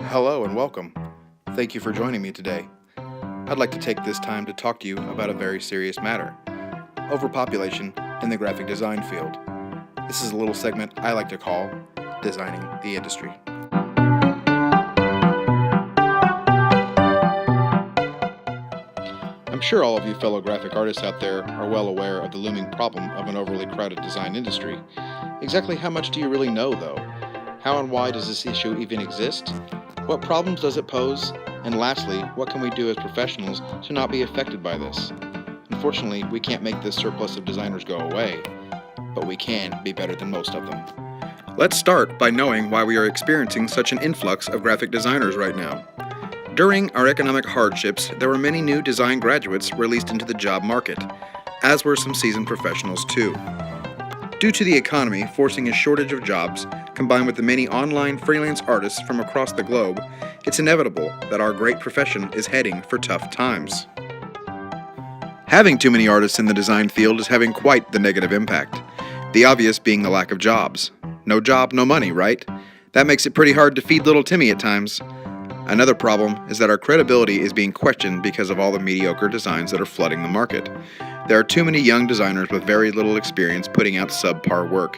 Hello and welcome. Thank you for joining me today. I'd like to take this time to talk to you about a very serious matter: overpopulation in the graphic design field. This is a little segment I like to call Designing the Industry. I'm sure all of you fellow graphic artists out there are well aware of the looming problem of an overly crowded design industry. Exactly how much do you really know, though? How and why does this issue even exist? What problems does it pose? And lastly, what can we do as professionals to not be affected by this? Unfortunately, we can't make this surplus of designers go away, but we can be better than most of them. Let's start by knowing why we are experiencing such an influx of graphic designers right now. During our economic hardships, there were many new design graduates released into the job market, as were some seasoned professionals too. Due to the economy forcing a shortage of jobs, combined with the many online freelance artists from across the globe, it's inevitable that our great profession is heading for tough times. Having too many artists in the design field is having quite the negative impact. The obvious being the lack of jobs. No job, no money, right? That makes it pretty hard to feed little Timmy at times. Another problem is that our credibility is being questioned because of all the mediocre designs that are flooding the market. There are too many young designers with very little experience putting out subpar work.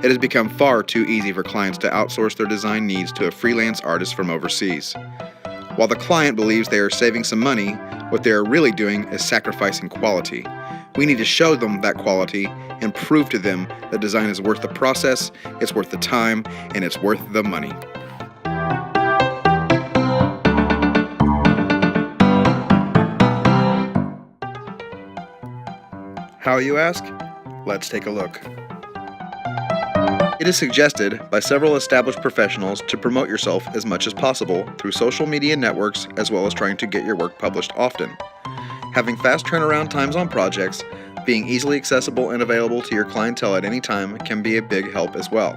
It has become far too easy for clients to outsource their design needs to a freelance artist from overseas. While the client believes they are saving some money, what they are really doing is sacrificing quality. We need to show them that quality and prove to them that design is worth the process, it's worth the time, and it's worth the money. How, you ask? Let's take a look. It is suggested by several established professionals to promote yourself as much as possible through social media networks, as well as trying to get your work published often. Having fast turnaround times on projects, being easily accessible and available to your clientele at any time can be a big help as well.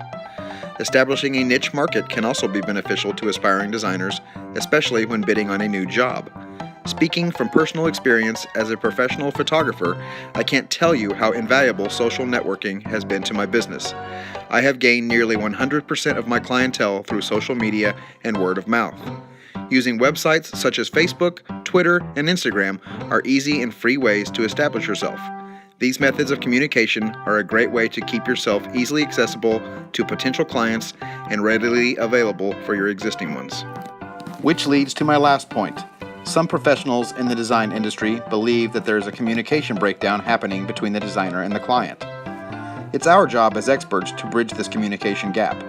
Establishing a niche market can also be beneficial to aspiring designers, especially when bidding on a new job. Speaking from personal experience as a professional photographer, I can't tell you how invaluable social networking has been to my business. I have gained nearly 100% of my clientele through social media and word of mouth. Using websites such as Facebook, Twitter, and Instagram are easy and free ways to establish yourself. These methods of communication are a great way to keep yourself easily accessible to potential clients and readily available for your existing ones. Which leads to my last point. Some professionals in the design industry believe that there is a communication breakdown happening between the designer and the client. It's our job as experts to bridge this communication gap.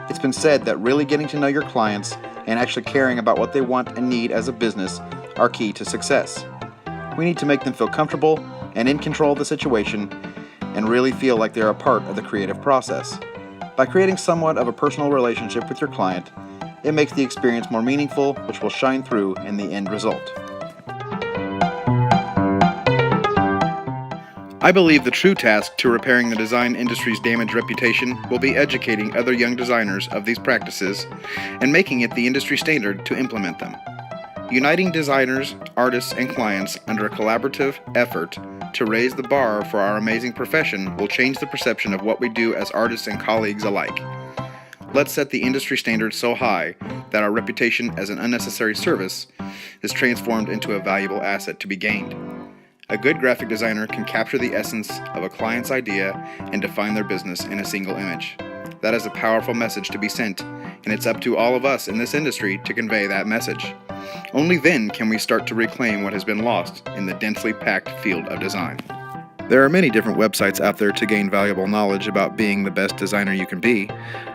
It's been said that really getting to know your clients and actually caring about what they want and need as a business are key to success. We need to make them feel comfortable and in control of the situation and really feel like they're a part of the creative process. By creating somewhat of a personal relationship with your client, it makes the experience more meaningful, which will shine through in the end result. I believe the true task to repairing the design industry's damaged reputation will be educating other young designers of these practices and making it the industry standard to implement them. Uniting designers, artists, and clients under a collaborative effort to raise the bar for our amazing profession will change the perception of what we do as artists and colleagues alike. Let's set the industry standard so high that our reputation as an unnecessary service is transformed into a valuable asset to be gained. A good graphic designer can capture the essence of a client's idea and define their business in a single image. That is a powerful message to be sent, and it's up to all of us in this industry to convey that message. Only then can we start to reclaim what has been lost in the densely packed field of design. There are many different websites out there to gain valuable knowledge about being the best designer you can be.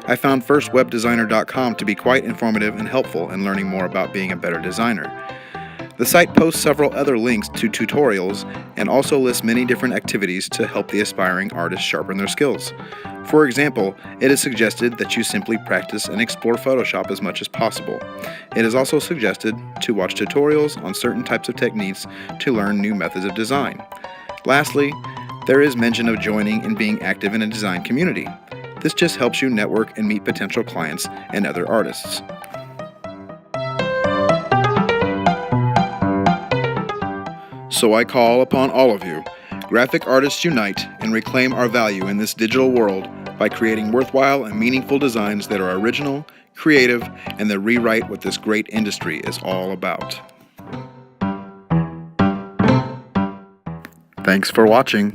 I found firstwebdesigner.com to be quite informative and helpful in learning more about being a better designer. The site posts several other links to tutorials and also lists many different activities to help the aspiring artist sharpen their skills. For example, it is suggested that you simply practice and explore Photoshop as much as possible. It is also suggested to watch tutorials on certain types of techniques to learn new methods of design. Lastly, there is mention of joining and being active in a design community. This just helps you network and meet potential clients and other artists. So I call upon all of you, graphic artists unite and reclaim our value in this digital world by creating worthwhile and meaningful designs that are original, creative, and that rewrite what this great industry is all about. Thanks for watching.